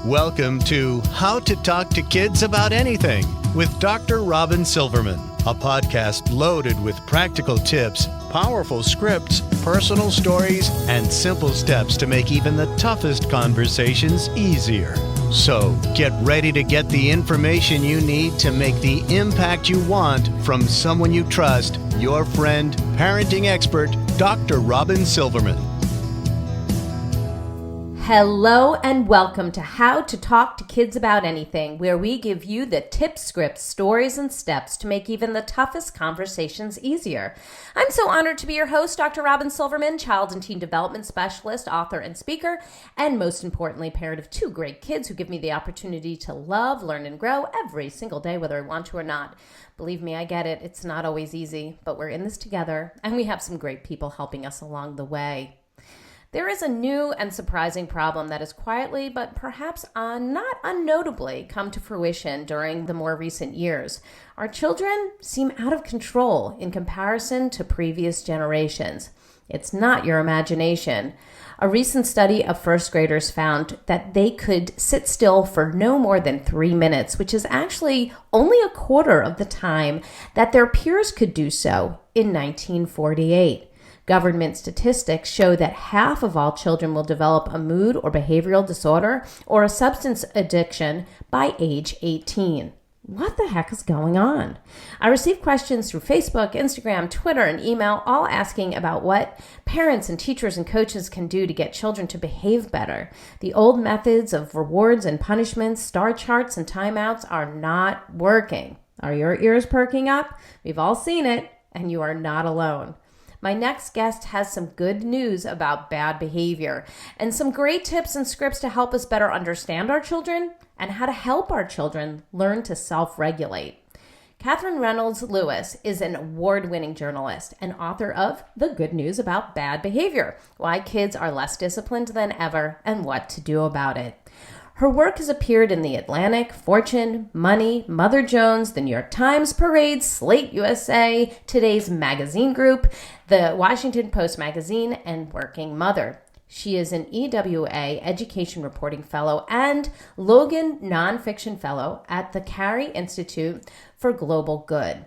Welcome to How to Talk to Kids About Anything with Dr. Robyn Silverman, a podcast loaded with practical tips, powerful scripts, personal stories, and simple steps to make even the toughest conversations easier. So get ready to get the information you need to make the impact you want from someone you trust, your friend, parenting expert, Dr. Robyn Silverman. Hello and welcome to How to Talk to Kids About Anything, where we give you the tips, scripts, stories, and steps to make even the toughest conversations easier. I'm so honored to be your host, Dr. Robyn Silverman, child and teen development specialist, author, and speaker, and most importantly, parent of two great kids who give me the opportunity to love, learn, and grow every single day, whether I want to or not. Believe me, I get it. It's not always easy, but we're in this together, and we have some great people helping us along the way. There is a new and surprising problem that has quietly, but perhaps not unnotably, come to fruition during the more recent years. Our children seem out of control in comparison to previous generations. It's not your imagination. A recent study of first graders found that they could sit still for no more than 3 minutes, which is actually only a quarter of the time that their peers could do so in 1948. Government statistics show that half of all children will develop a mood or behavioral disorder or a substance addiction by age 18. What the heck is going on? I receive questions through Facebook, Instagram, Twitter, and email, all asking about what parents and teachers and coaches can do to get children to behave better. The old methods of rewards and punishments, star charts, and timeouts are not working. Are your ears perking up? We've all seen it, and you are not alone. My next guest has some good news about bad behavior and some great tips and scripts to help us better understand our children and how to help our children learn to self-regulate. Katherine Reynolds Lewis is an award-winning journalist and author of The Good News About Bad Behavior: Why Kids Are Less Disciplined Than Ever and What to Do About It. Her work has appeared in The Atlantic, Fortune, Money, Mother Jones, The New York Times, Parade, Slate USA, Today's Magazine Group, The Washington Post Magazine, and Working Mother. She is an EWA Education Reporting Fellow and Logan Nonfiction Fellow at the Carey Institute for Global Good.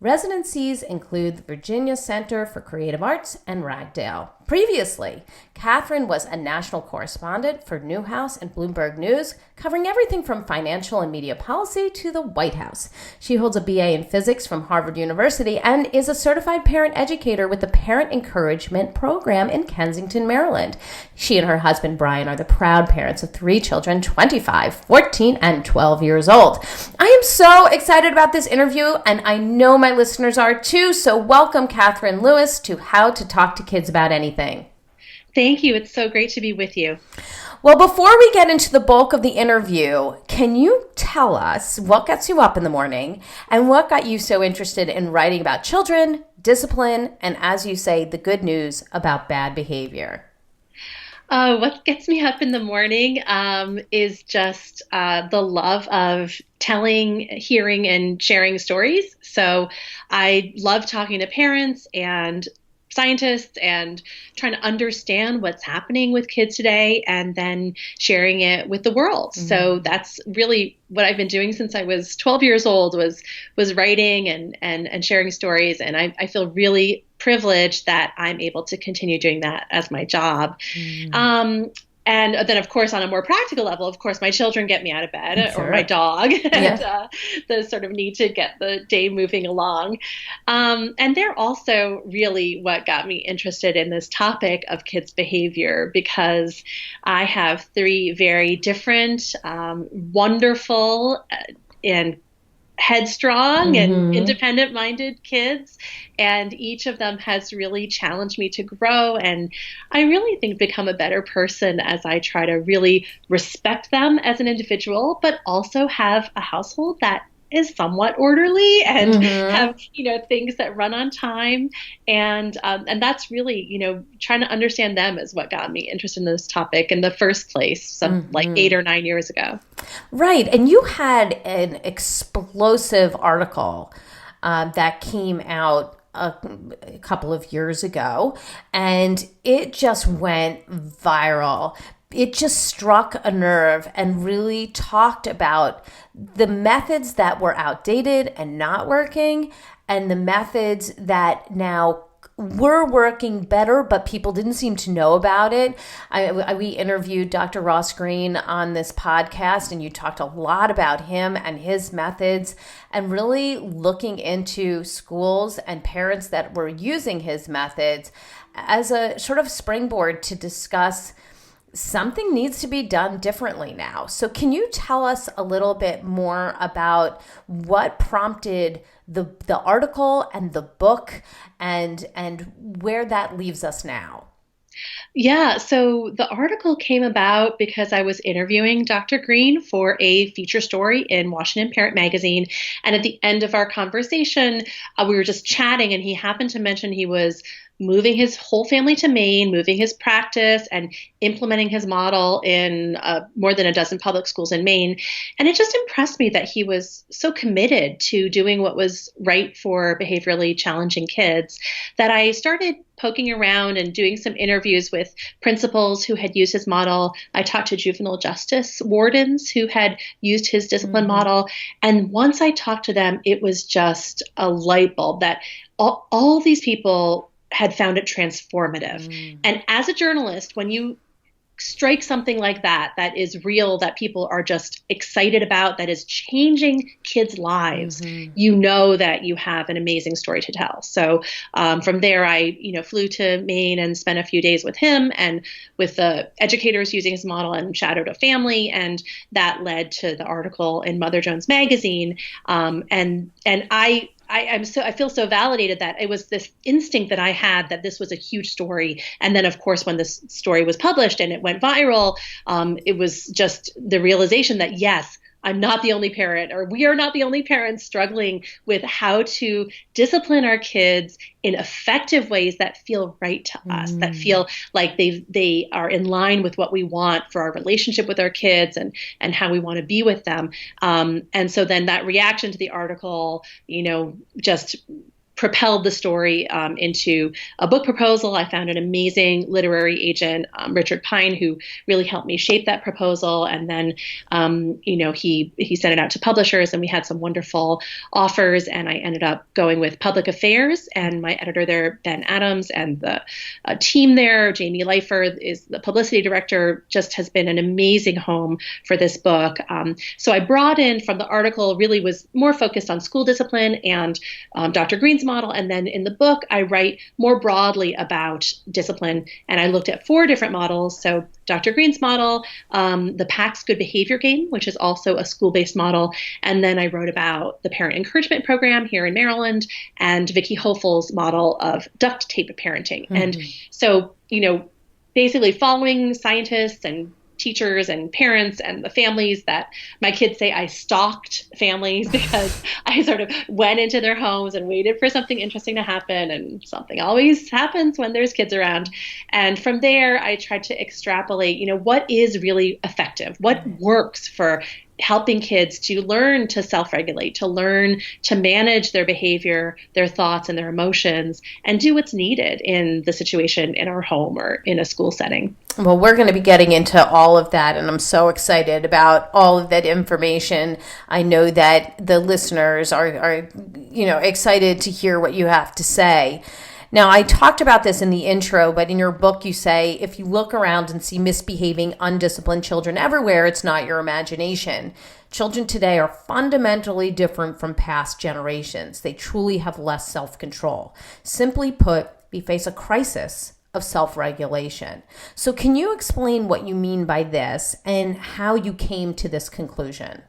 Residencies include the Virginia Center for Creative Arts and Ragdale. Previously, Katherine was a national correspondent for Newhouse and Bloomberg News, covering everything from financial and media policy to the White House. She holds a BA in physics from Harvard University and is a certified parent educator with the Parent Encouragement Program in Kensington, Maryland. She and her husband, Brian, are the proud parents of 3 children, 25, 14, and 12 years old. I am so excited about this interview, and I know my listeners are too, so welcome Katherine Lewis to How to Talk to Kids About Anything. Thank you. It's so great to be with you. Well, before we get into the bulk of the interview, can you tell us what gets you up in the morning and what got you so interested in writing about children, discipline, and, as you say, the good news about bad behavior? What gets me up in the morning is just the love of telling, hearing, and sharing stories. So I love talking to parents and scientists and trying to understand what's happening with kids today and then sharing it with the world. Mm-hmm. So that's really what I've been doing since I was 12 years old was writing and sharing stories. And I feel really privileged that I'm able to continue doing that as my job. Mm-hmm. And then, of course, on a more practical level, of course, my children get me out of bed, or my dog, and the sort of need to get the day moving along. And they're also really what got me interested in this topic of kids' behavior, because I have 3 very different, wonderful, and headstrong and independent-minded kids, and each of them has really challenged me to grow, and I really think become a better person as I try to really respect them as an individual, but also have a household that is somewhat orderly and have, things that run on time. And that's really, trying to understand them is what got me interested in this topic in the first place, like 8 or 9 years ago. Right. And you had an explosive article that came out a couple of years ago, and it just went viral it just struck a nerve and really talked about the methods that were outdated and not working, and the methods that now were working better, but people didn't seem to know about it. We interviewed Dr. Ross Greene on this podcast, and you talked a lot about him and his methods, and really looking into schools and parents that were using his methods as a sort of springboard to discuss something needs to be done differently now. So can you tell us a little bit more about what prompted the article and the book and where that leaves us now? Yeah, so the article came about because I was interviewing Dr. Greene for a feature story in Washington Parent Magazine. And at the end of our conversation, we were just chatting, and he happened to mention he was moving his whole family to Maine, moving his practice and implementing his model in more than a dozen public schools in Maine. And it just impressed me that he was so committed to doing what was right for behaviorally challenging kids that I started poking around and doing some interviews with principals who had used his model. I talked to juvenile justice wardens who had used his discipline model. And once I talked to them, it was just a light bulb that all these people had found it transformative. And as a journalist, when you strike something like that is real, that people are just excited about, that is changing kids' lives, you know that you have an amazing story to tell. So from there, I flew to Maine and spent a few days with him and with the educators using his model, and shadowed a family, and that led to the article in Mother Jones Magazine. I feel so validated that it was this instinct that I had that this was a huge story. And then, of course, when this story was published and it went viral, it was just the realization that, yes, I'm not the only parent, or we are not the only parents struggling with how to discipline our kids in effective ways that feel right to us, that feel like they are in line with what we want for our relationship with our kids and how we want to be with them. And so then that reaction to the article, just propelled the story into a book proposal. I found an amazing literary agent, Richard Pine, who really helped me shape that proposal. And then, he sent it out to publishers, and we had some wonderful offers. And I ended up going with Public Affairs, and my editor there, Ben Adams, and the team there, Jamie Leifer is the publicity director, just has been an amazing home for this book. So I brought in from the article, really was more focused on school discipline and Dr. Greene's model. And then in the book, I write more broadly about discipline. And I looked at 4 different models. So Dr. Greene's model, the PACS Good Behavior Game, which is also a school-based model. And then I wrote about the Parent Encouragement Program here in Maryland, and Vicki Hoefle's model of duct tape parenting. And so, basically following scientists and teachers and parents and the families that my kids say I stalked families, because I sort of went into their homes and waited for something interesting to happen, and something always happens when there's kids around. And from there, I tried to extrapolate, what is really effective, what works for helping kids to learn to self-regulate, to learn to manage their behavior, their thoughts, and their emotions, and do what's needed in the situation in our home or in a school setting. Well, we're going to be getting into all of that, and I'm so excited about all of that information. I know that the listeners are excited to hear what you have to say. Now, I talked about this in the intro, but in your book, you say, if you look around and see misbehaving, undisciplined children everywhere, it's not your imagination. Children today are fundamentally different from past generations. They truly have less self-control. Simply put, we face a crisis of self-regulation. So can you explain what you mean by this and how you came to this conclusion?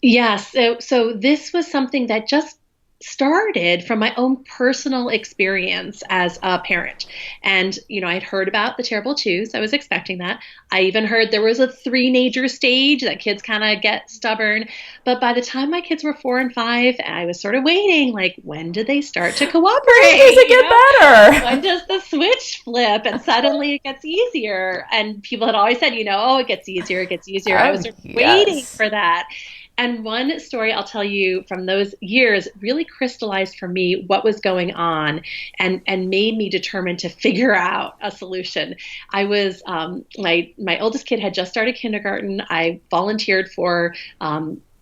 Yes. So this was something that just started from my own personal experience as a parent. And, I'd heard about the terrible twos. I was expecting that. I even heard there was a 3-nager stage that kids kind of get stubborn. But by the time my kids were 4 and 5, I was sort of waiting, like, when do they start to cooperate? When does it get better? When does the switch flip and suddenly it gets easier? And people had always said, it gets easier, it gets easier. I was sort of waiting for that. And one story I'll tell you from those years really crystallized for me what was going on and made me determined to figure out a solution. I was, my oldest kid had just started kindergarten. I volunteered for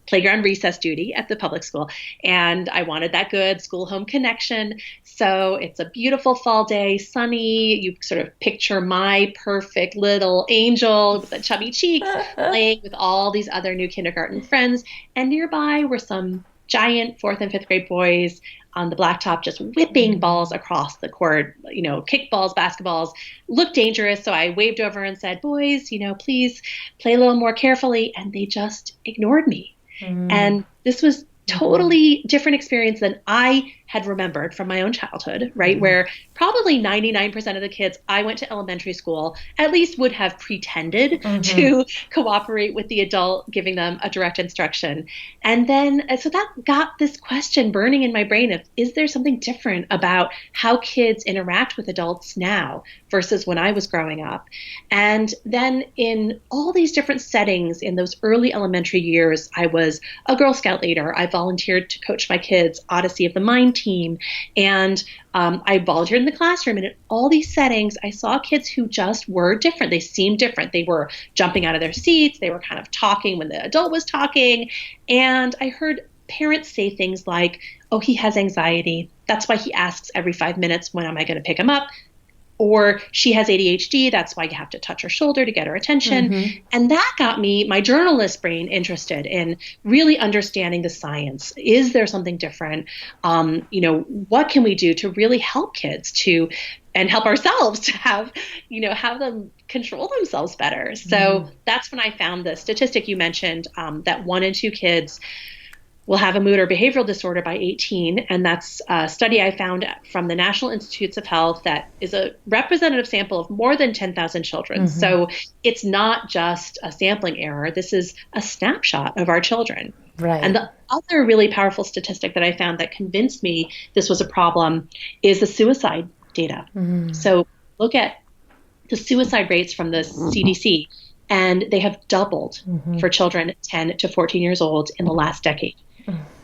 playground recess duty at the public school, and I wanted that good school-home connection. So it's a beautiful fall day, sunny. You sort of picture my perfect little angel with the chubby cheeks playing with all these other new kindergarten friends. And nearby were some giant 4th and 5th grade boys on the blacktop just whipping balls across the court, kickballs, basketballs. Looked dangerous. So I waved over and said, boys, please play a little more carefully. And they just ignored me. And this was totally different experience than I had remembered from my own childhood, right? Where probably 99% of the kids I went to elementary school at least would have pretended to cooperate with the adult, giving them a direct instruction. And then, so that got this question burning in my brain of, is there something different about how kids interact with adults now versus when I was growing up? And then in all these different settings in those early elementary years, I was a Girl Scout leader. I volunteered to coach my kids' Odyssey of the Mind team. And I volunteered in the classroom. And in all these settings, I saw kids who just were different. They seemed different. They were jumping out of their seats. They were kind of talking when the adult was talking. And I heard parents say things like, oh, he has anxiety. That's why he asks every 5 minutes, when am I going to pick him up? Or she has ADHD. That's why you have to touch her shoulder to get her attention. And that got me, my journalist brain, interested in really understanding the science. Is there something different? What can we do to really help kids and help ourselves to have them control themselves better? So that's when I found the statistic you mentioned, that 1 in 2 kids will have a mood or behavioral disorder by 18. And that's a study I found from the National Institutes of Health that is a representative sample of more than 10,000 children. So it's not just a sampling error. This is a snapshot of our children. Right. And the other really powerful statistic that I found that convinced me this was a problem is the suicide data. So look at the suicide rates from the CDC, and they have doubled for children 10 to 14 years old in the last decade.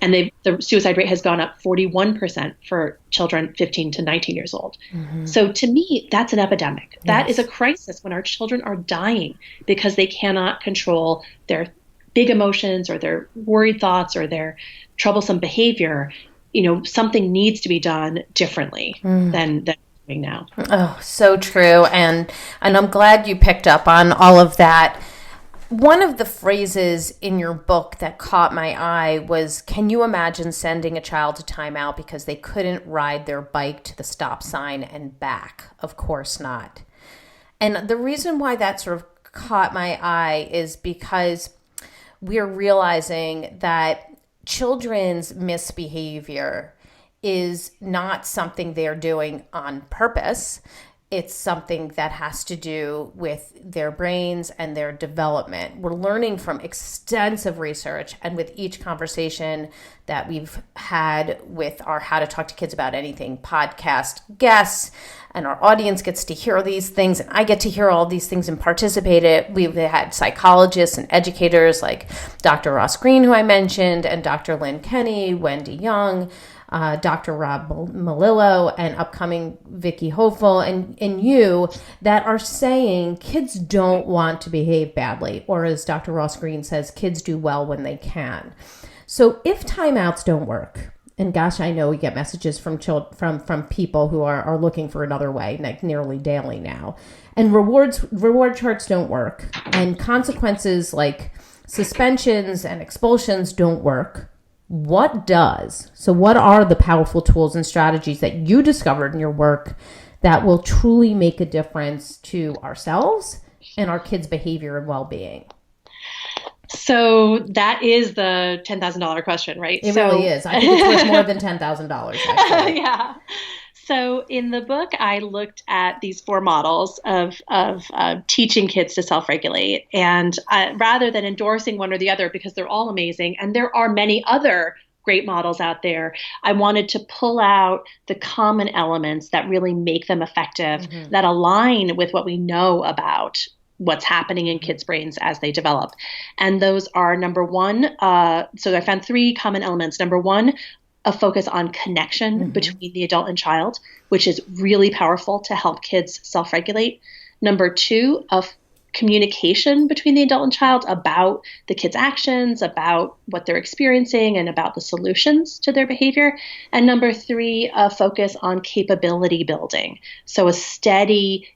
And the suicide rate has gone up 41% for children 15 to 19 years old. So to me, that's an epidemic. That is a crisis when our children are dying because they cannot control their big emotions or their worried thoughts or their troublesome behavior. Something needs to be done differently than doing now. Oh, so true. And I'm glad you picked up on all of that. One of the phrases in your book that caught my eye was, can you imagine sending a child to timeout because they couldn't ride their bike to the stop sign and back? Of course not. And the reason why that sort of caught my eye is because we're realizing that children's misbehavior is not something they're doing on purpose. It's something that has to do with their brains and their development. We're learning from extensive research, and with each conversation that we've had with our How to Talk to Kids About Anything podcast guests, and our audience gets to hear these things, and I get to hear all these things and participate in it. We've had psychologists and educators like Dr. Ross Greene, who I mentioned, and Dr. Lynn Kenny, Wendy Young, Dr. Rob Malillo, and upcoming Vicki Hoefle, and you, that are saying kids don't want to behave badly, or as Dr. Ross Greene says, kids do well when they can. So if timeouts don't work, and gosh, I know we get messages from people who are looking for another way, like nearly daily now, and reward charts don't work, and consequences like suspensions and expulsions don't work. What does? So what are the powerful tools and strategies that you discovered in your work that will truly make a difference to ourselves and our kids' behavior and well-being? So that is the $10,000 question, right? It really is. I think it's worth more than $10,000, actually. Yeah. So in the book, I looked at these 4 models of teaching kids to self-regulate. And rather than endorsing one or the other, because they're all amazing, and there are many other great models out there, I wanted to pull out the common elements that really make them effective, that align with what we know about what's happening in kids' brains as they develop. And those are number one, so I found three common elements. Number one, a focus on connection between the adult and child, which is really powerful to help kids self-regulate. Number two, communication between the adult and child about the kid's actions, about what they're experiencing, and about the solutions to their behavior. And number three, a focus on capability building. So a steady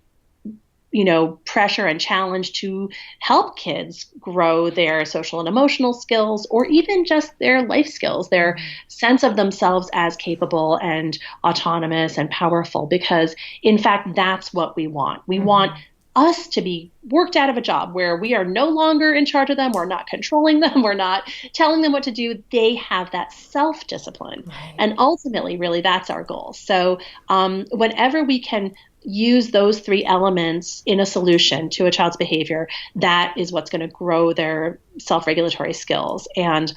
pressure and challenge to help kids grow their social and emotional skills, or even just their life skills, their sense of themselves as capable and autonomous and powerful. Because in fact, that's what we want. We want us to be worked out of a job where we are no longer in charge of them. We're not controlling them. We're not telling them what to do. They have that self-discipline. Right. And ultimately, really, that's our goal. So whenever we can use those three elements in a solution to a child's behavior, that is what's going to grow their self-regulatory skills. And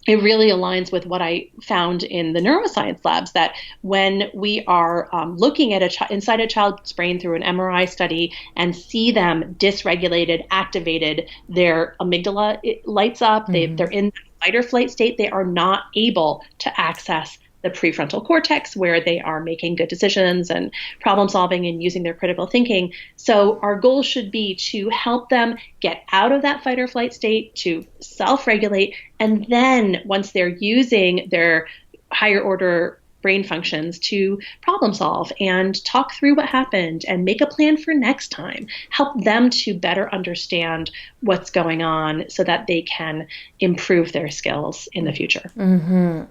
it really aligns with what I found in the neuroscience labs, that when we are looking at inside a child's brain through an MRI study and see them dysregulated, activated, their amygdala lights up, they're in fight or flight state, they are not able to access the prefrontal cortex, where they are making good decisions and problem solving and using their critical thinking. So our goal should be to help them get out of that fight or flight state, to self-regulate, and then once they're using their higher order brain functions, to problem solve and talk through what happened and make a plan for next time, help them to better understand what's going on so that they can improve their skills in the future.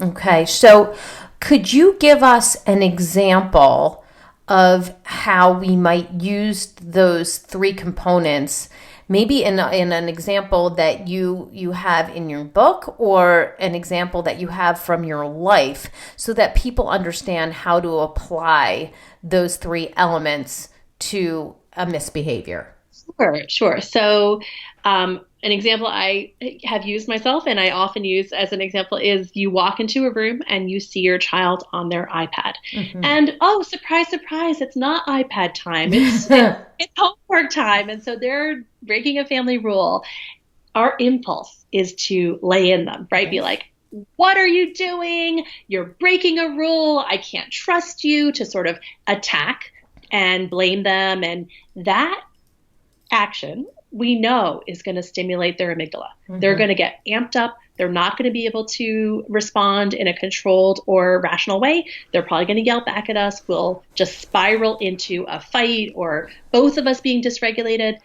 Okay. So could you give us an example of how we might use those three components, maybe in an example that you have in your book, or an example that you have from your life, so that people understand how to apply those three elements to a misbehavior? Sure. So an example I have used myself, and I often use as an example, is you walk into a room and you see your child on their iPad. And oh, surprise, surprise, it's not iPad time. It's homework time. And so they're breaking a family rule. Our impulse is to lay in them, right? Be like, what are you doing? You're breaking a rule. I can't trust you, to sort of attack and blame them. And that action, we know, is going to stimulate their amygdala. They're going to get amped up. They're not going to be able to respond in a controlled or rational way. They're probably going to yell back at us. We'll just spiral into a fight, or both of us being dysregulated.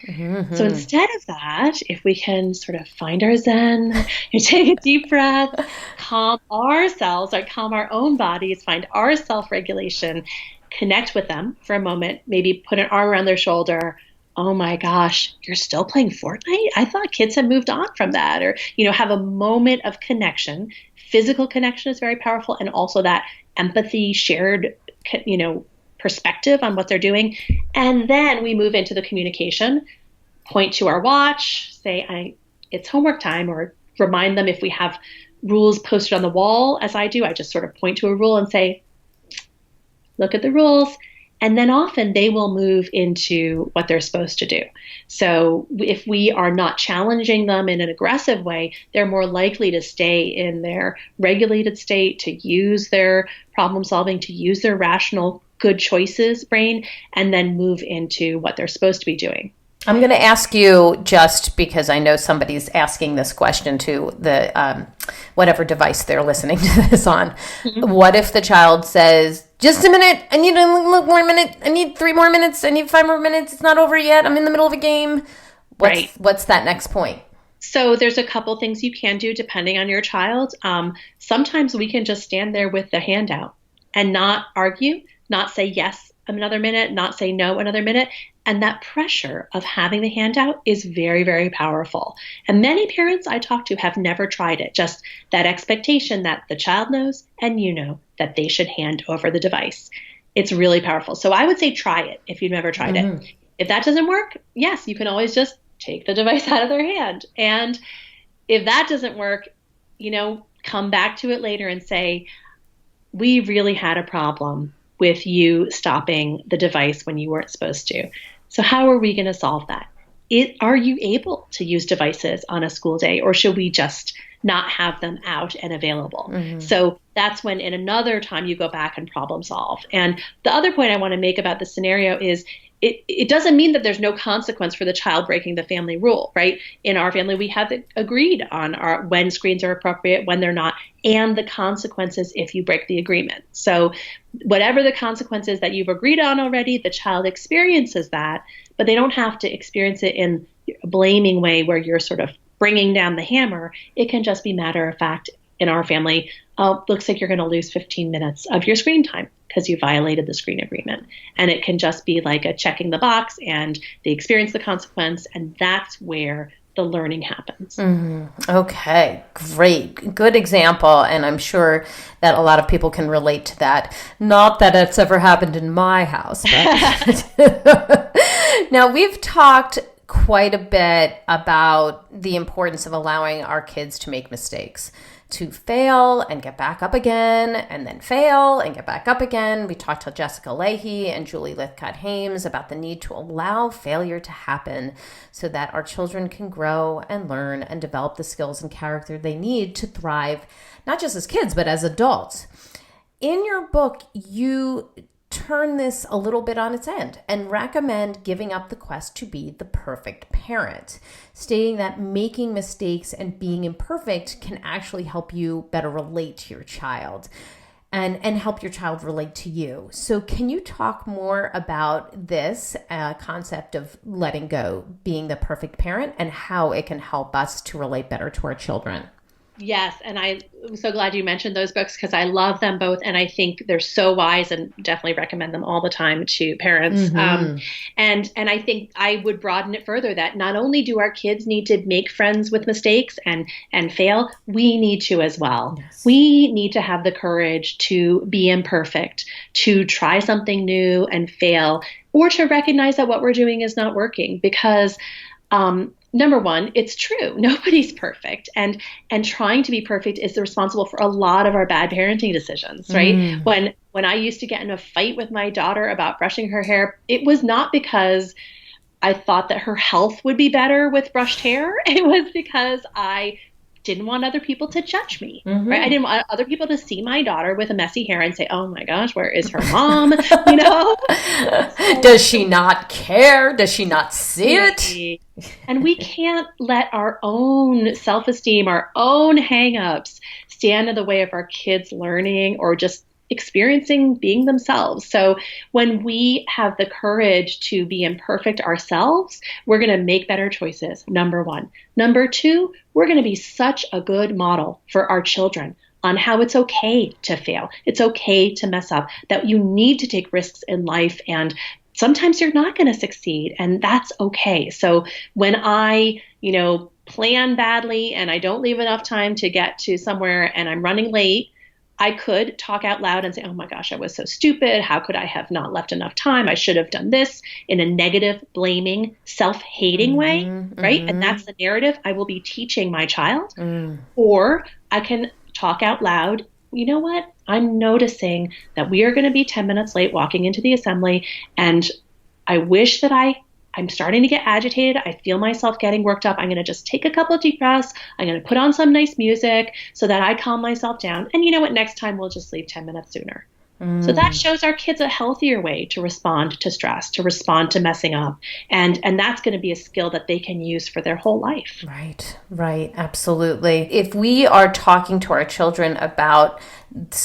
So instead of that, if we can sort of find our zen, take a deep breath, calm ourselves, or calm our own bodies, find our self-regulation, connect with them for a moment, maybe put an arm around their shoulder. Oh my gosh, you're still playing Fortnite? I thought kids had moved on from that. Or, have a moment of connection. Physical connection is very powerful. And also that empathy, shared, perspective on what they're doing. And then we move into the communication, point to our watch, say, it's homework time, or remind them if we have rules posted on the wall, as I do. I just sort of point to a rule and say, look at the rules. And then often they will move into what they're supposed to do. So if we are not challenging them in an aggressive way, they're more likely to stay in their regulated state, to use their problem solving, to use their rational, good choices brain, and then move into what they're supposed to be doing. I'm going to ask you, just because I know somebody's asking this question to the whatever device they're listening to this on. What if the child says, just a minute, I need a little more minute, I need 3 more minutes, I need 5 more minutes, it's not over yet, I'm in the middle of a game. What's that next point? So there's a couple things you can do depending on your child. Sometimes we can just stand there with the hand out and not argue, not say yes another minute, not say no another minute. And that pressure of having the handout is very, very powerful. And many parents I talk to have never tried it. Just that expectation that the child knows and you know that they should hand over the device. It's really powerful. So I would say try it if you've never tried it. If that doesn't work, yes, you can always just take the device out of their hand. And if that doesn't work, come back to it later and say, we really had a problem with you stopping the device when you weren't supposed to. So how are we going to solve that? are you able to use devices on a school day, or should we just not have them out and available? So that's when in another time you go back and problem solve. And the other point I want to make about this scenario is it doesn't mean that there's no consequence for the child breaking the family rule, right? In our family, we have agreed on when screens are appropriate, when they're not, and the consequences if you break the agreement. So whatever the consequences that you've agreed on already, the child experiences that, but they don't have to experience it in a blaming way where you're sort of bringing down the hammer. It can just be matter of fact in our family. Looks like you're going to lose 15 minutes of your screen time because you violated the screen agreement. And it can just be like a checking the box, and they experience the consequence. And that's where the learning happens. Okay, great. Good example. And I'm sure that a lot of people can relate to that. Not that it's ever happened in my house. But now, we've talked quite a bit about the importance of allowing our kids to make mistakes, to fail and get back up again, and then fail and get back up again. We talked to Jessica Leahy and Julie Lithcott-Hames about the need to allow failure to happen so that our children can grow and learn and develop the skills and character they need to thrive, not just as kids, but as adults. In your book, you turn this a little bit on its end and recommend giving up the quest to be the perfect parent, stating that making mistakes and being imperfect can actually help you better relate to your child and help your child relate to you. So can you talk more about this concept of letting go, being the perfect parent, and how it can help us to relate better to our children? Yes, and I'm so glad you mentioned those books because I love them both, and I think they're so wise, and definitely recommend them all the time to parents. And I think I would broaden it further that not only do our kids need to make friends with mistakes and fail, we need to as well. Yes. We need to have the courage to be imperfect, to try something new and fail, or to recognize that what we're doing is not working because number one, it's true. Nobody's perfect. And trying to be perfect is responsible for a lot of our bad parenting decisions, right? When I used to get in a fight with my daughter about brushing her hair, it was not because I thought that her health would be better with brushed hair. It was because I didn't want other people to judge me, right? I didn't want other people to see my daughter with a messy hair and say, oh my gosh, where is her mom? Does she not care? Does she not see it? And we can't let our own self-esteem, our own hang-ups stand in the way of our kids learning or just experiencing being themselves. So when we have the courage to be imperfect ourselves, we're going to make better choices, number one. Number two, we're going to be such a good model for our children on how it's okay to fail. It's okay to mess up, that you need to take risks in life, and sometimes you're not going to succeed, and that's okay. So when I, plan badly and I don't leave enough time to get to somewhere and I'm running late, I could talk out loud and say, oh my gosh, I was so stupid. How could I have not left enough time? I should have done this, in a negative, blaming, self-hating way, right? And that's the narrative I will be teaching my child. Or I can talk out loud. You know what? I'm noticing that we are going to be 10 minutes late walking into the assembly, and I wish that I'm starting to get agitated. I feel myself getting worked up. I'm going to just take a couple of deep breaths. I'm going to put on some nice music so that I calm myself down. And you know what? Next time we'll just leave 10 minutes sooner. So that shows our kids a healthier way to respond to stress, to respond to messing up. And that's going to be a skill that they can use for their whole life. Right. Absolutely. If we are talking to our children about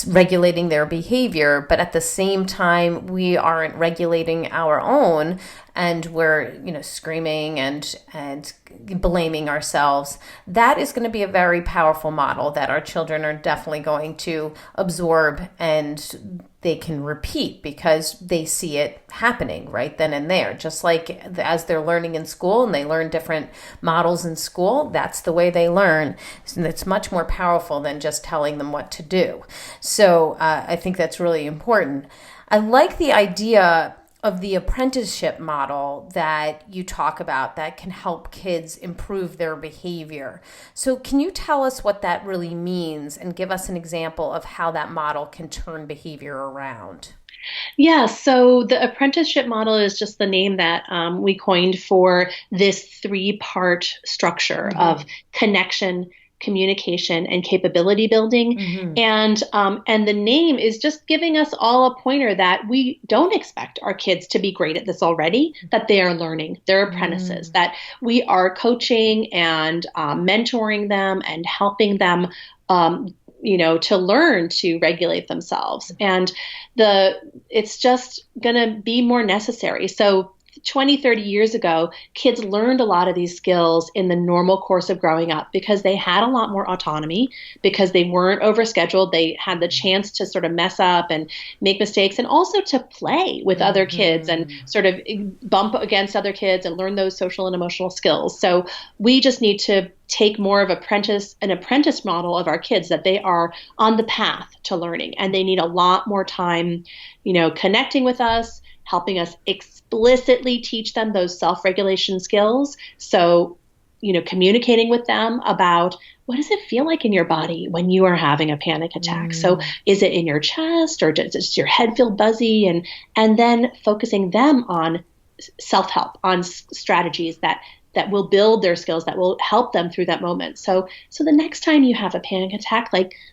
regulating their behavior, but at the same time, we aren't regulating our own, and we're, screaming and blaming ourselves, that is going to be a very powerful model that our children are definitely going to absorb, and they can repeat because they see it happening right then and there. Just like as they're learning in school and they learn different models in school, that's the way they learn. And it's much more powerful than just telling them what to do. So I think that's really important. I like the idea of the apprenticeship model that you talk about that can help kids improve their behavior. So can you tell us what that really means and give us an example of how that model can turn behavior around? Yeah, so the apprenticeship model is just the name that we coined for this three-part structure of connection, communication, and capability building. And the name is just giving us all a pointer that we don't expect our kids to be great at this already, that they are learning, they're apprentices, that we are coaching and mentoring them and helping them to learn to regulate themselves. And it's just going to be more necessary. So 20, 30 years ago, kids learned a lot of these skills in the normal course of growing up because they had a lot more autonomy, because they weren't overscheduled. They had the chance to sort of mess up and make mistakes, and also to play with other kids and sort of bump against other kids and learn those social and emotional skills. So we just need to take more of an apprentice model of our kids, that they are on the path to learning, and they need a lot more time, connecting with us, helping us explicitly teach them those self-regulation skills. So, communicating with them about, what does it feel like in your body when you are having a panic attack? So is it in your chest, or does your head feel buzzy? And then focusing them on self-help, on strategies that will build their skills, that will help them through that moment. So the next time you have a panic attack,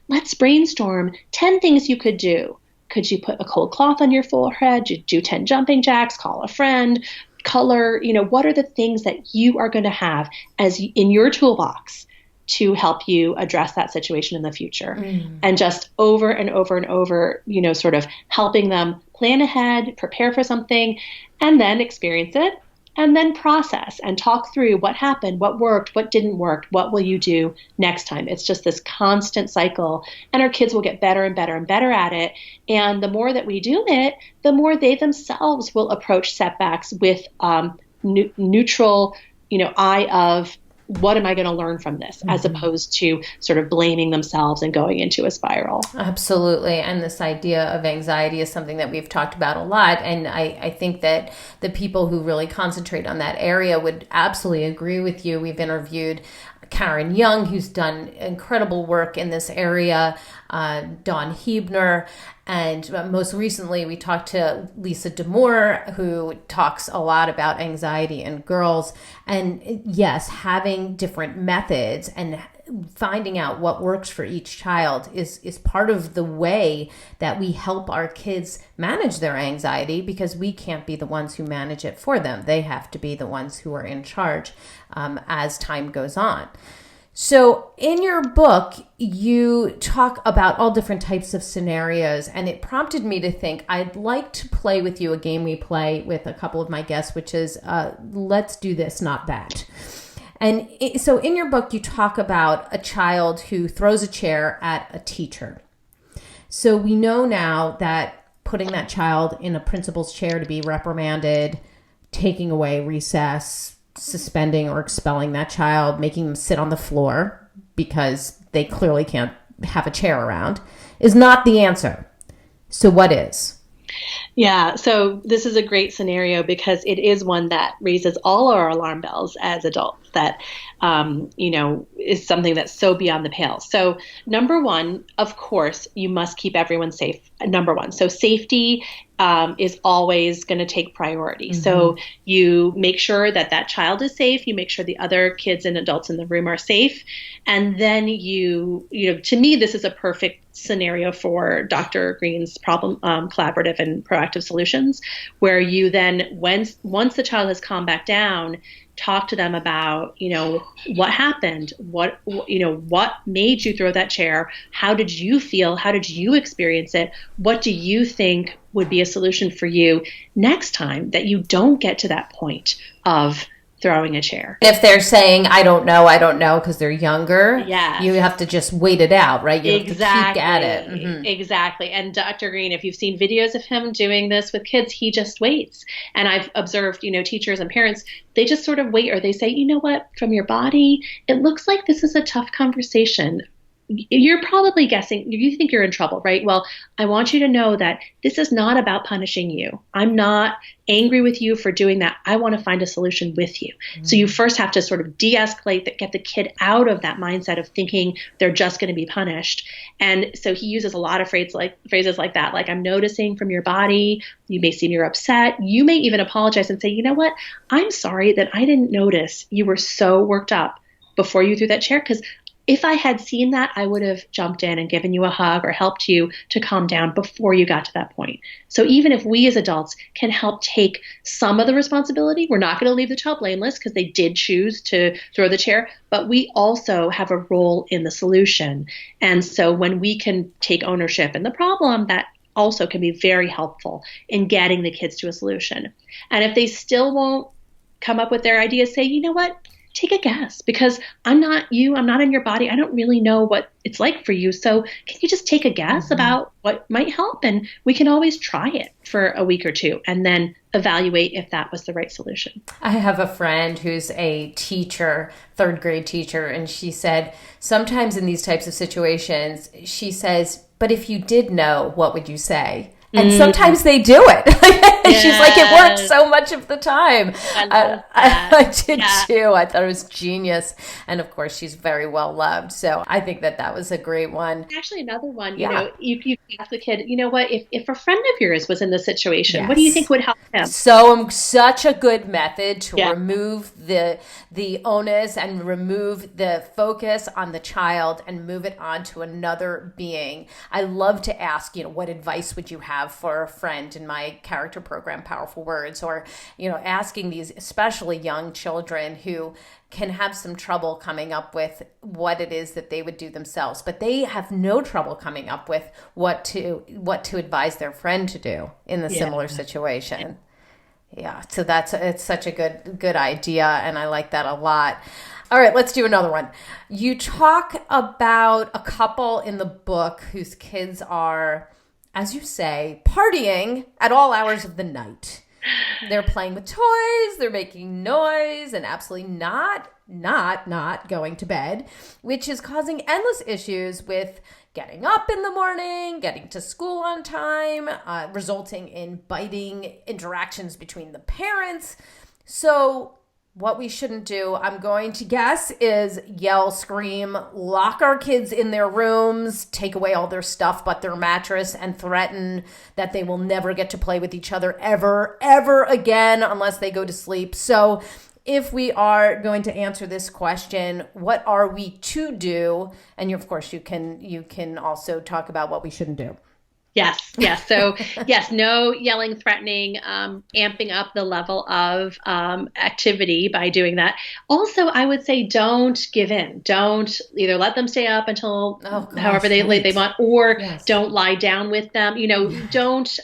let's brainstorm 10 things you could do. Could you put a cold cloth on your forehead? Do 10 jumping jacks, call a friend, color, what are the things that you are going to have in your toolbox to help you address that situation in the future? And just over and over and over, sort of helping them plan ahead, prepare for something, and then experience it. And then process and talk through what happened, what worked, what didn't work, what will you do next time. It's just this constant cycle, and our kids will get better and better and better at it. And the more that we do it, the more they themselves will approach setbacks with neutral, eye of, what am I going to learn from this, as opposed to sort of blaming themselves and going into a spiral. Absolutely. And this idea of anxiety is something that we've talked about a lot. And I think that the people who really concentrate on that area would absolutely agree with you. We've interviewed Karen Young, who's done incredible work in this area, Dawn Hebner, and most recently we talked to Lisa D'Amour, who talks a lot about anxiety in girls. And yes, having different methods and finding out what works for each child is part of the way that we help our kids manage their anxiety, because we can't be the ones who manage it for them. They have to be the ones who are in charge as time goes on. So in your book, you talk about all different types of scenarios, and it prompted me to think I'd like to play with you a game we play with a couple of my guests, which is let's do this, not that. And so in your book, you talk about a child who throws a chair at a teacher. So we know now that putting that child in a principal's chair to be reprimanded, taking away recess, suspending or expelling that child, making them sit on the floor because they clearly can't have a chair around, is not the answer. So what is? Yeah, so this is a great scenario because it is one that raises all our alarm bells as adults, that, is something that's so beyond the pale. So number one, of course, you must keep everyone safe. Number one. So safety is always going to take priority. So you make sure that child is safe. You make sure the other kids and adults in the room are safe. And then to me, this is a perfect scenario for Dr. Greene's problem, collaborative and proactive solutions, where you then, once the child has calmed back down, talk to them about, what happened, what made you throw that chair? How did you feel? How did you experience it? What do you think would be a solution for you next time that you don't get to that point of throwing a chair? If they're saying, I don't know, because they're younger, you have to just wait it out, right? You have to keep at it. Exactly. And Dr. Greene, if you've seen videos of him doing this with kids, he just waits. And I've observed, teachers and parents, they just sort of wait, or they say, you know what, from your body, it looks like this is a tough conversation. you're probably guessing, you think you're in trouble, right? Well, I want you to know that this is not about punishing you. I'm not angry with you for doing that. I want to find a solution with you. So you first have to sort of de-escalate that, get the kid out of that mindset of thinking they're just going to be punished. And so he uses a lot of phrases like that, like, I'm noticing from your body, you may seem you're upset. You may even apologize and say, you know what? I'm sorry that I didn't notice you were so worked up before you threw that chair, because if I had seen that, I would have jumped in and given you a hug or helped you to calm down before you got to that point. So even if we as adults can help take some of the responsibility, we're not going to leave the child blameless because they did choose to throw the chair, but we also have a role in the solution. And so when we can take ownership in the problem, that also can be very helpful in getting the kids to a solution. And if they still won't come up with their ideas, say, you know what? Take a guess, because I'm not you. I'm not in your body. I don't really know what it's like for you. So can you just take a guess about what might help? And we can always try it for a week or two and then evaluate if that was the right solution. I have a friend who's a teacher, third grade teacher, and she said sometimes in these types of situations, she says, but if you did know, what would you say? And sometimes they do it. Yes. She's like, it works so much of the time. I did too. I thought it was genius. And of course, she's very well loved. So I think that was a great one. Actually, another one, you know, you ask the kid, you know what, if a friend of yours was in this situation, Yes. what do you think would help them? So such a good method to remove the onus and remove the focus on the child and move it on to another being. I love to ask, what advice would you have for a friend in my character program, Powerful Words, or, asking these especially young children who can have some trouble coming up with what it is that they would do themselves, but they have no trouble coming up with what to advise their friend to do in the similar situation. Yeah, so it's such a good idea, and I like that a lot. All right, let's do another one. You talk about a couple in the book whose kids are, as you say, partying at all hours of the night. They're playing with toys, they're making noise, and absolutely not going to bed, which is causing endless issues with getting up in the morning, getting to school on time, resulting in biting interactions between the parents. So what we shouldn't do, I'm going to guess, is yell, scream, lock our kids in their rooms, take away all their stuff but their mattress, and threaten that they will never get to play with each other ever again unless they go to sleep. So if we are going to answer this question, what are we to do? And of course, you can also talk about what we shouldn't do. Yes. So yes, no yelling, threatening, amping up the level of activity by doing that. Also, I would say don't give in. Don't either let them stay up until however they want, or don't lie down with them. Don't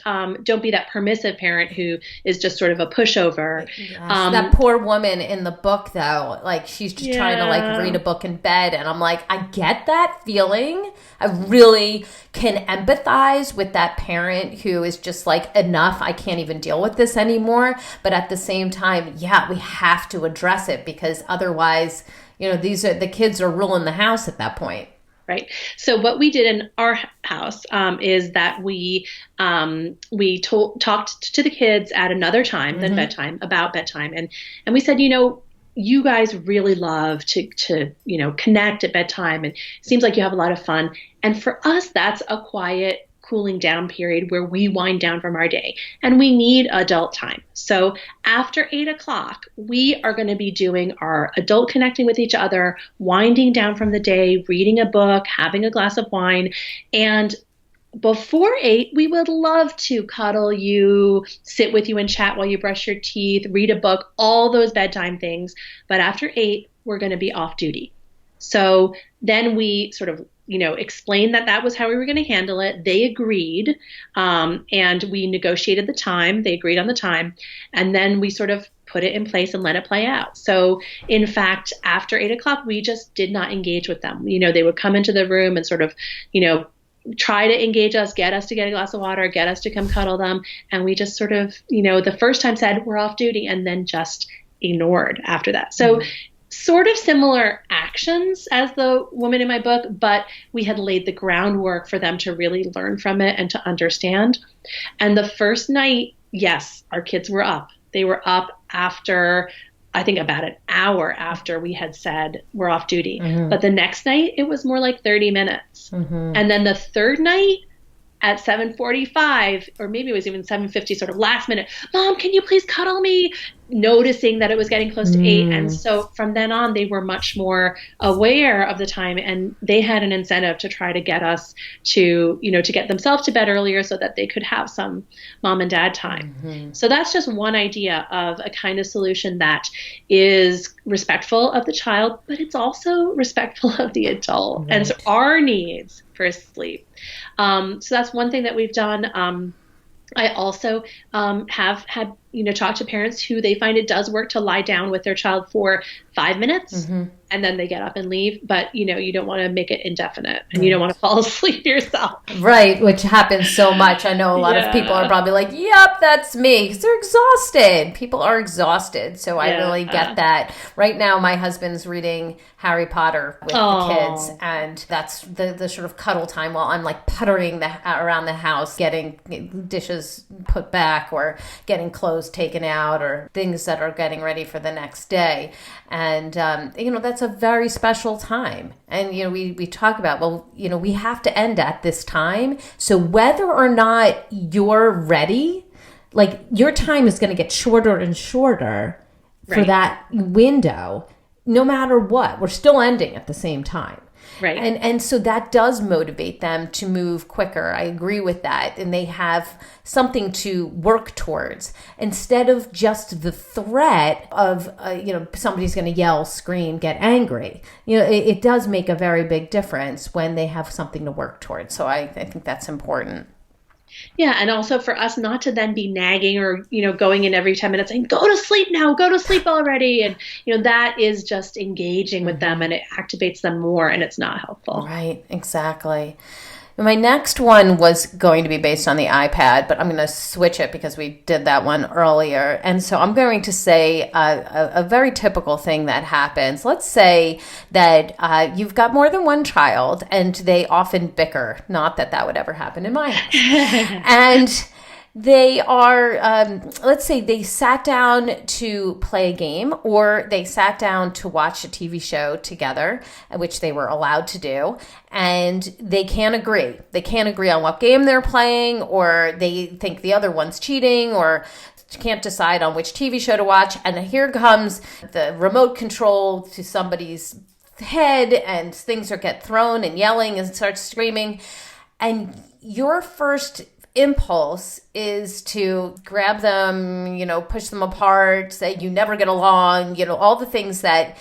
be that permissive parent who is just sort of a pushover. Yes. That poor woman in the book, though, like she's just trying to read a book in bed, and I'm like, I get that feeling. I really can empathize with that parent who is just like, enough, I can't even deal with this anymore. But at the same time, we have to address it, because otherwise, the kids are ruling the house at that point. Right. So what we did in our house is that we talked to the kids at another time than bedtime, about bedtime. And we said, you guys really love to connect at bedtime, and it seems like you have a lot of fun. And for us, that's a quiet cooling down period where we wind down from our day, and we need adult time. So after 8:00, we are going to be doing our adult connecting with each other, winding down from the day, reading a book, having a glass of wine. And before 8, we would love to cuddle you, sit with you and chat while you brush your teeth, read a book, all those bedtime things. But after 8, we're going to be off duty. So then we sort of, explained that was how we were going to handle it. They agreed, and we negotiated the time. They agreed on the time, and then we sort of put it in place and let it play out. So in fact, after 8:00, we just did not engage with them. They would come into the room and sort of, try to engage us, get us to get a glass of water, get us to come cuddle them. And we just sort of, the first time said we're off duty, and then just ignored after that. So sort of similar actions as the woman in my book, but we had laid the groundwork for them to really learn from it and to understand. And the first night, yes, our kids were up. They were up after, I think, about an hour after we had said we're off duty. But the next night, it was more like 30 minutes. And then the third night, at 7:45, or maybe it was even 7:50, sort of last minute, Mom, can you please cuddle me? Noticing that it was getting close to 8. And so from then on, they were much more aware of the time, and they had an incentive to try to get us to, to get themselves to bed earlier so that they could have some mom and dad time. So that's just one idea of a kind of solution that is respectful of the child, but it's also respectful of the adult and so our needs for sleep. So that's one thing that we've done. I also have had, talk to parents who they find it does work to lie down with their child for 5 minutes and then they get up and leave. But, you don't want to make it indefinite and you don't want to fall asleep yourself. Right, which happens so much. I know a lot of people are probably like, yep, that's me, because they're exhausted. People are exhausted. So I really get that. Right now, my husband's reading Harry Potter with the kids, and that's the sort of cuddle time while I'm like puttering around the house, getting dishes put back or getting clothes taken out or things that are getting ready for the next day. And, that's a very special time. And, we talk about, we have to end at this time. So whether or not you're ready, like your time is going to get shorter and shorter for that window, no matter what. We're still ending at the same time. Right. And so that does motivate them to move quicker. I agree with that. And they have something to work towards instead of just the threat of, somebody's going to yell, scream, get angry. It does make a very big difference when they have something to work towards. So I think that's important. Yeah. And also for us not to then be nagging or, going in every 10 minutes saying, go to sleep now, go to sleep already. And, that is just engaging with them and it activates them more and it's not helpful. Right. Exactly. My next one was going to be based on the iPad, but I'm going to switch it because we did that one earlier. And so I'm going to say a very typical thing that happens. Let's say that you've got more than one child and they often bicker. Not that that would ever happen in my house. And they are, let's say they sat down to play a game or they sat down to watch a TV show together, which they were allowed to do, and they can't agree. They can't agree on what game they're playing, or they think the other one's cheating, or can't decide on which TV show to watch. And here comes the remote control to somebody's head and things get thrown and yelling and starts screaming. And your first impulse is to grab them, push them apart, say you never get along, all the things that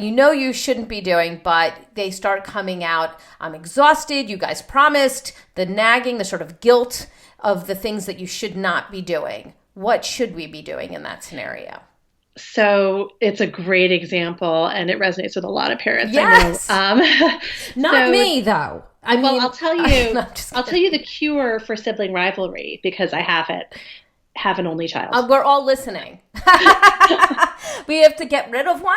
you shouldn't be doing, but they start coming out. I'm exhausted. You guys promised. The nagging, the sort of guilt of the things that you should not be doing. What should we be doing in that scenario? So it's a great example and it resonates with a lot of parents. Yes. I know. Not me though. I'll tell you the cure for sibling rivalry because I have it. Have an only child. We're all listening. We have to get rid of one.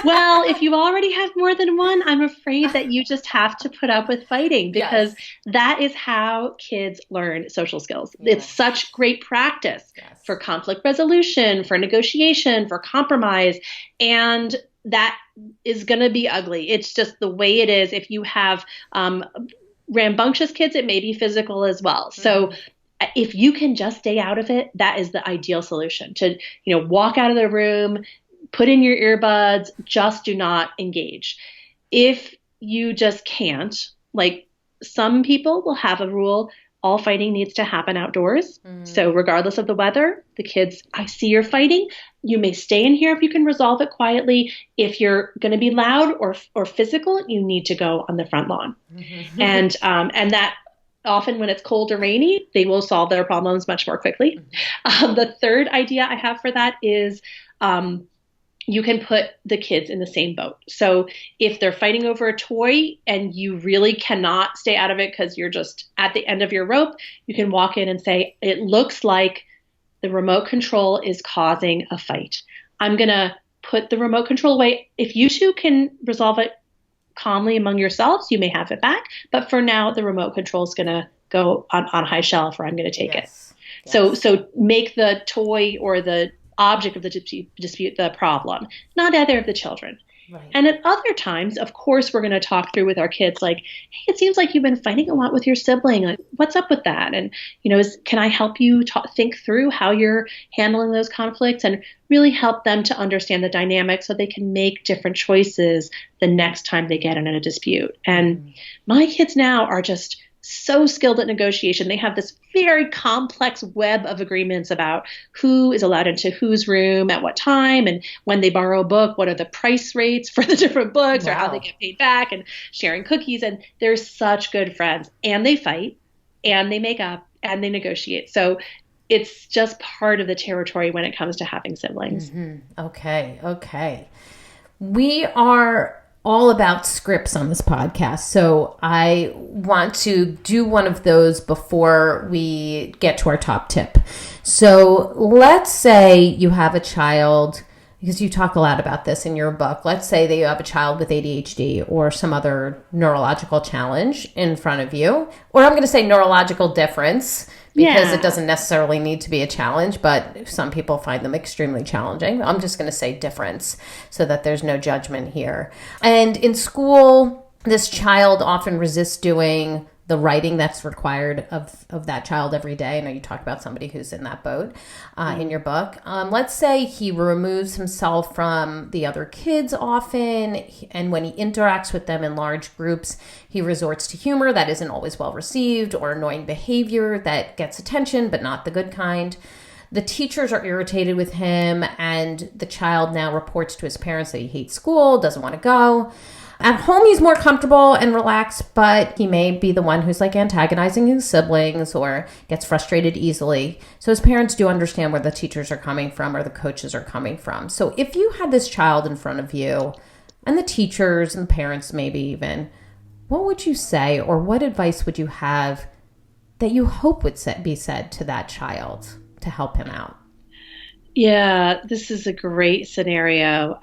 Well, if you already have more than one, I'm afraid that you just have to put up with fighting because that is how kids learn social skills. Yes. It's such great practice for conflict resolution, for negotiation, for compromise, and that is going to be ugly. It's just the way it is. If you have rambunctious kids, it may be physical as well. Mm-hmm. So if you can just stay out of it, that is the ideal solution to, walk out of the room, put in your earbuds, just do not engage. If you just can't, like some people will have a rule, all fighting needs to happen outdoors. Mm. So regardless of the weather, the kids, I see you're fighting. You may stay in here if you can resolve it quietly. If you're going to be loud or physical, you need to go on the front lawn. Mm-hmm. And that often when it's cold or rainy, they will solve their problems much more quickly. Mm-hmm. The third idea I have for that is you can put the kids in the same boat. So if they're fighting over a toy and you really cannot stay out of it because you're just at the end of your rope, you can walk in and say, it looks like the remote control is causing a fight. I'm going to put the remote control away. If you two can resolve it calmly among yourselves, you may have it back. But for now, the remote control is going to go on a high shelf, or I'm going to take it. So make the toy or the object of the dispute the problem, not either of the children. Right. And at other times, of course, we're going to talk through with our kids like, hey, it seems like you've been fighting a lot with your sibling. Like, what's up with that? And, can I help you think through how you're handling those conflicts, and really help them to understand the dynamic so they can make different choices the next time they get in a dispute. And my kids now are just so skilled at negotiation. They have this very complex web of agreements about who is allowed into whose room at what time, and when they borrow a book, what are the price rates for the different books, or how they get paid back, and sharing cookies. And they're such good friends, and they fight, and they make up, and they negotiate. So it's just part of the territory when it comes to having siblings. Mm-hmm. Okay. We are all about scripts on this podcast, so I want to do one of those before we get to our top tip. So let's say you have a child, because you talk a lot about this in your book. Let's say that you have a child with ADHD or some other neurological challenge in front of you, or I'm going to say neurological difference, because it doesn't necessarily need to be a challenge, but some people find them extremely challenging. I'm just going to say difference so that there's no judgment here. And in school, this child often resists doing the writing that's required of that child every day. I know you talk about somebody who's in that boat in your book. Let's say he removes himself from the other kids often, and when he interacts with them in large groups, he resorts to humor that isn't always well received, or annoying behavior that gets attention but not the good kind. The teachers are irritated with him, and the child now reports to his parents that he hates school, doesn't want to go. At home, he's more comfortable and relaxed, but he may be the one who's antagonizing his siblings or gets frustrated easily. So his parents do understand where the teachers are coming from or the coaches are coming from. So if you had this child in front of you, and the teachers and the parents maybe even, what would you say, or what advice would you have that you hope would be said to that child to help him out? Yeah, this is a great scenario.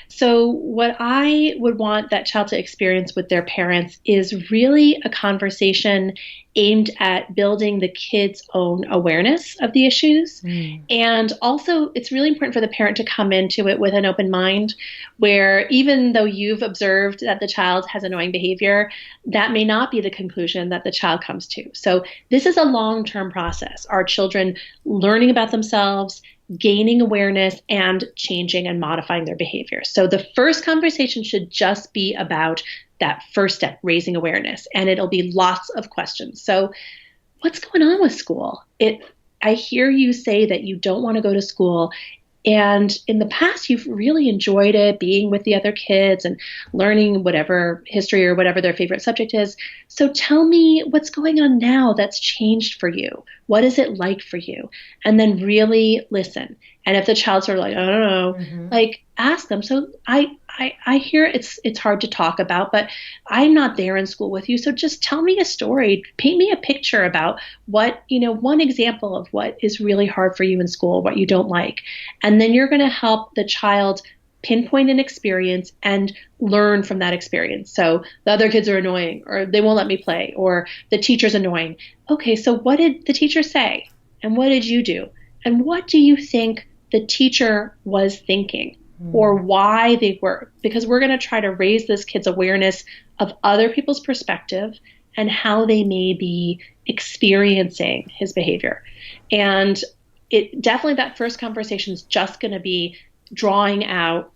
So what I would want that child to experience with their parents is really a conversation aimed at building the kid's own awareness of the issues. And also, it's really important for the parent to come into it with an open mind, where even though you've observed that the child has annoying behavior, that may not be the conclusion that the child comes to. So this is a long-term process. Our children learning about themselves, gaining awareness, and changing and modifying their behavior. So the first conversation should just be about that first step, raising awareness, and it'll be lots of questions. So what's going on with school? I hear you say that you don't want to go to school, and in the past, you've really enjoyed it, being with the other kids and learning whatever history or whatever their favorite subject is. So tell me what's going on now that's changed for you. What is it like for you? And then really listen. And if the child's sort of I don't know, ask them. So I hear it's hard to talk about, but I'm not there in school with you. So just tell me a story. Paint me a picture about what, one example of what is really hard for you in school, what you don't like. And then you're going to help the child pinpoint an experience and learn from that experience. So the other kids are annoying, or they won't let me play, or the teacher's annoying. Okay, so what did the teacher say? And what did you do? And what do you think the teacher was thinking, or why they were? Because we're going to try to raise this kid's awareness of other people's perspective and how they may be experiencing his behavior. And it definitely, that first conversation is just going to be drawing out,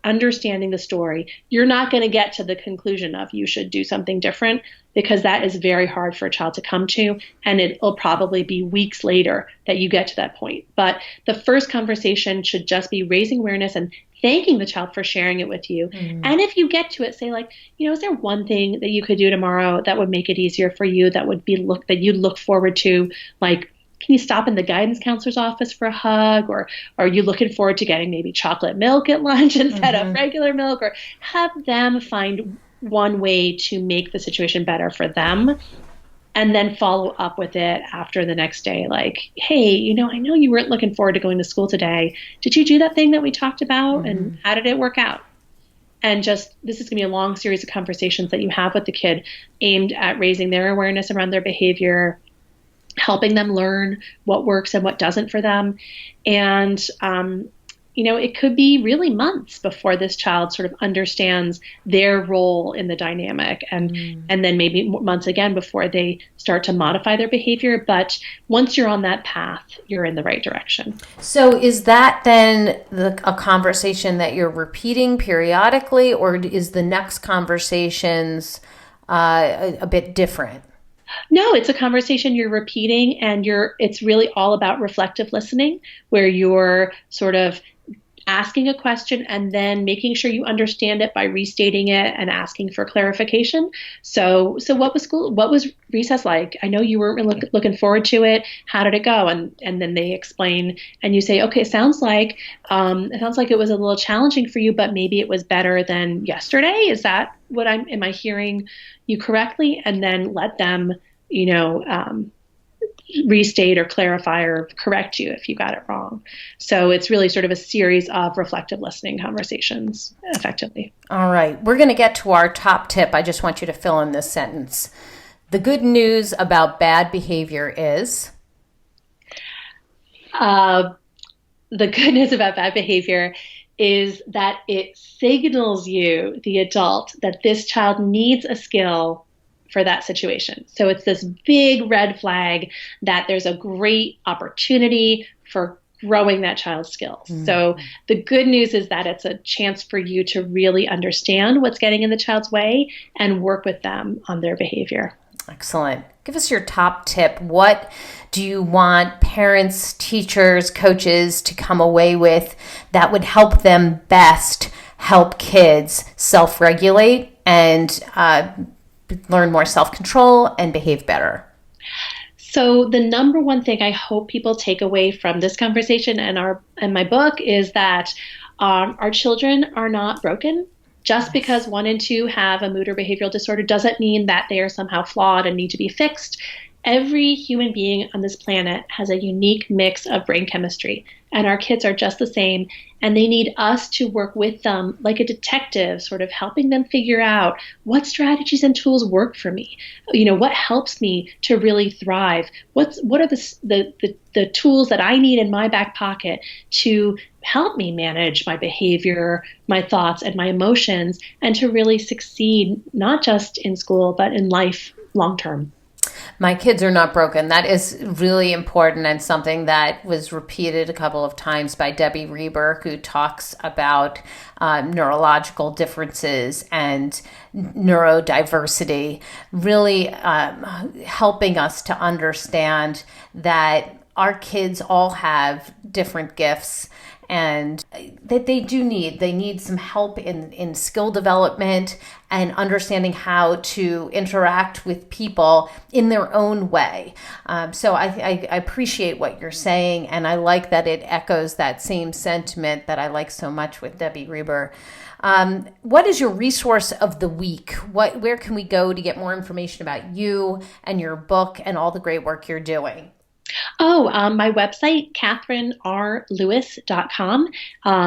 understanding the story. You're not going to get to the conclusion of you should do something different, because that is very hard for a child to come to, and it'll probably be weeks later that you get to that point. But the first conversation should just be raising awareness and thanking the child for sharing it with you. And if you get to it, say is there one thing that you could do tomorrow that would make it easier for you, that would be that you'd look forward to? Can you stop in the guidance counselor's office for a hug? Or are you looking forward to getting maybe chocolate milk at lunch instead of regular milk? Or have them find one way to make the situation better for them. and then follow up with it after the next day. Like, hey, I know you weren't looking forward to going to school today. Did you do that thing that we talked about? And how did it work out? And just, this is going to be a long series of conversations that you have with the kid aimed at raising their awareness around their behavior, helping them learn what works and what doesn't for them. And, it could be really months before this child sort of understands their role in the dynamic, and then maybe months again before they start to modify their behavior. But once you're on that path, you're in the right direction. So is that then a conversation that you're repeating periodically, or is the next conversations a bit different? No, it's a conversation you're repeating, and it's really all about reflective listening, where you're sort of asking a question and then making sure you understand it by restating it and asking for clarification. So what was recess like? I know you weren't really looking forward to it. How did it go? And then they explain, and you say, okay, it sounds like it was a little challenging for you, but maybe it was better than yesterday. Is that am I hearing you correctly? And then let them, restate or clarify or correct you if you got it wrong. So it's really sort of a series of reflective listening conversations effectively. All right. We're going to get to our top tip. I just want you to fill in this sentence. The good news about bad behavior is? The good news about bad behavior is that it signals you, the adult, that this child needs a skill for that situation. So it's this big red flag that there's a great opportunity for growing that child's skills. So the good news is that it's a chance for you to really understand what's getting in the child's way and work with them on their behavior. Excellent. Give us your top tip. What do you want parents, teachers, coaches to come away with that would help them best help kids self-regulate and learn more self-control and behave better? So the number one thing I hope people take away from this conversation and my book is that our children are not broken. Just because 1 and 2 have a mood or behavioral disorder doesn't mean that they are somehow flawed and need to be fixed. Every human being on this planet has a unique mix of brain chemistry, and our kids are just the same, and they need us to work with them like a detective, sort of helping them figure out what strategies and tools work for me. What helps me to really thrive? What are the tools that I need in my back pocket to help me manage my behavior, my thoughts, and my emotions, and to really succeed, not just in school, but in life long term. My kids are not broken. That is really important, and something that was repeated a couple of times by Debbie Reber, who talks about neurological differences and neurodiversity, really helping us to understand that our kids all have different gifts, and that they need some help in skill development and understanding how to interact with people in their own way. So I appreciate what you're saying, and I like that it echoes that same sentiment that I like so much with Debbie Reber. What is your resource of the week? Where can we go to get more information about you and your book and all the great work you're doing? My website, KatherineRLewis.com,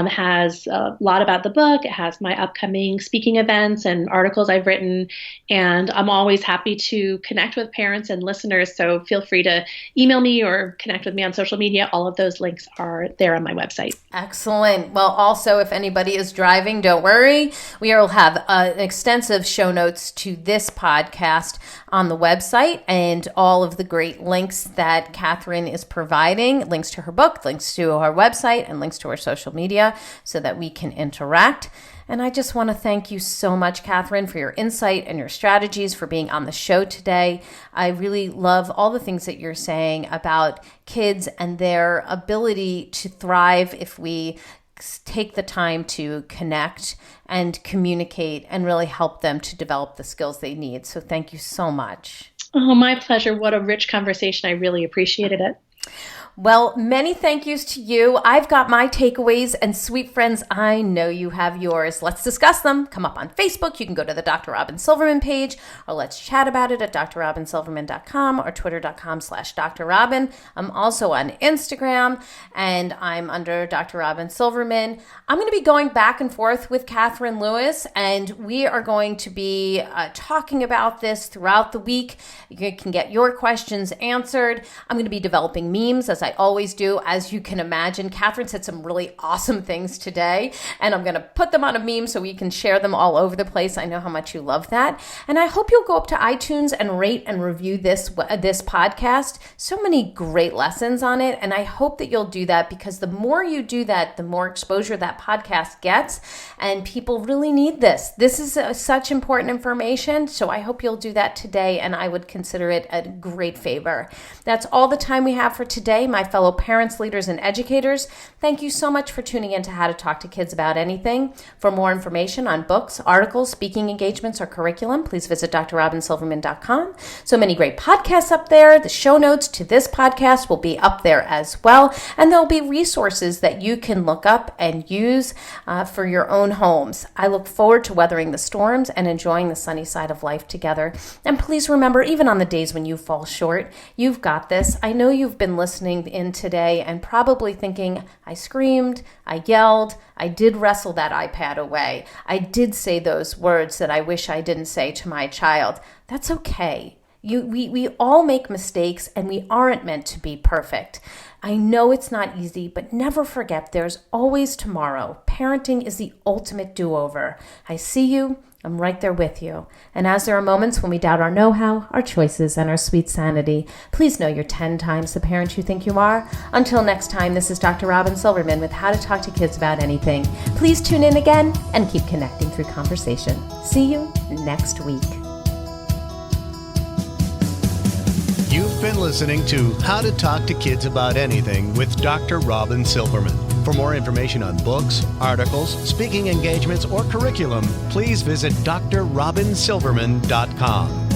has a lot about the book. It has my upcoming speaking events and articles I've written, and I'm always happy to connect with parents and listeners, so feel free to email me or connect with me on social media. All of those links are there on my website. Excellent. Well, also, if anybody is driving, don't worry. We will have extensive show notes to this podcast on the website, and all of the great links that Katherine is providing, links to her book, links to our website, and links to our social media so that we can interact. And I just want to thank you so much, Katherine, for your insight and your strategies, for being on the show today. I really love all the things that you're saying about kids and their ability to thrive if we take the time to connect and communicate and really help them to develop the skills they need. So thank you so much. Oh, my pleasure. What a rich conversation. I really appreciated it. Well, many thank yous to you. I've got my takeaways, and sweet friends, I know you have yours. Let's discuss them. Come up on Facebook. You can go to the Dr. Robyn Silverman page, or let's chat about it at drrobynsilverman.com or twitter.com/drrobyn. I'm also on Instagram, and I'm under Dr. Robyn Silverman. I'm going to be going back and forth with Katherine Lewis, and we are going to be talking about this throughout the week. You can get your questions answered. I'm going to be developing memes, as I always do. As you can imagine, Katherine said some really awesome things today, and I'm going to put them on a meme so we can share them all over the place. I know how much you love that. And I hope you'll go up to iTunes and rate and review this podcast. So many great lessons on it, and I hope that you'll do that, because the more you do that, the more exposure that podcast gets, and people really need this. This is such important information, so I hope you'll do that today, and I would consider it a great favor. That's all the time we have for today, my fellow parents, leaders, and educators. Thank you so much for tuning in to How to Talk to Kids About Anything. For more information on books, articles, speaking engagements, or curriculum, please visit drrobynsilverman.com. So many great podcasts up there. The show notes to this podcast will be up there as well, and there'll be resources that you can look up and use for your own homes. I look forward to weathering the storms and enjoying the sunny side of life together. And please remember, even on the days when you fall short, you've got this. I know you've been listening in today and probably thinking, I screamed, I yelled, I did wrestle that iPad away. I did say those words that I wish I didn't say to my child. That's okay. We all make mistakes, and we aren't meant to be perfect. I know it's not easy, but never forget there's always tomorrow. Parenting is the ultimate do-over. I see you. I'm right there with you. And as there are moments when we doubt our know-how, our choices, and our sweet sanity, please know you're 10 times the parent you think you are. Until next time, this is Dr. Robyn Silverman with How to Talk to Kids About Anything. Please tune in again and keep connecting through conversation. See you next week. You've been listening to How to Talk to Kids About Anything with Dr. Robyn Silverman. For more information on books, articles, speaking engagements, or curriculum, please visit drrobynsilverman.com.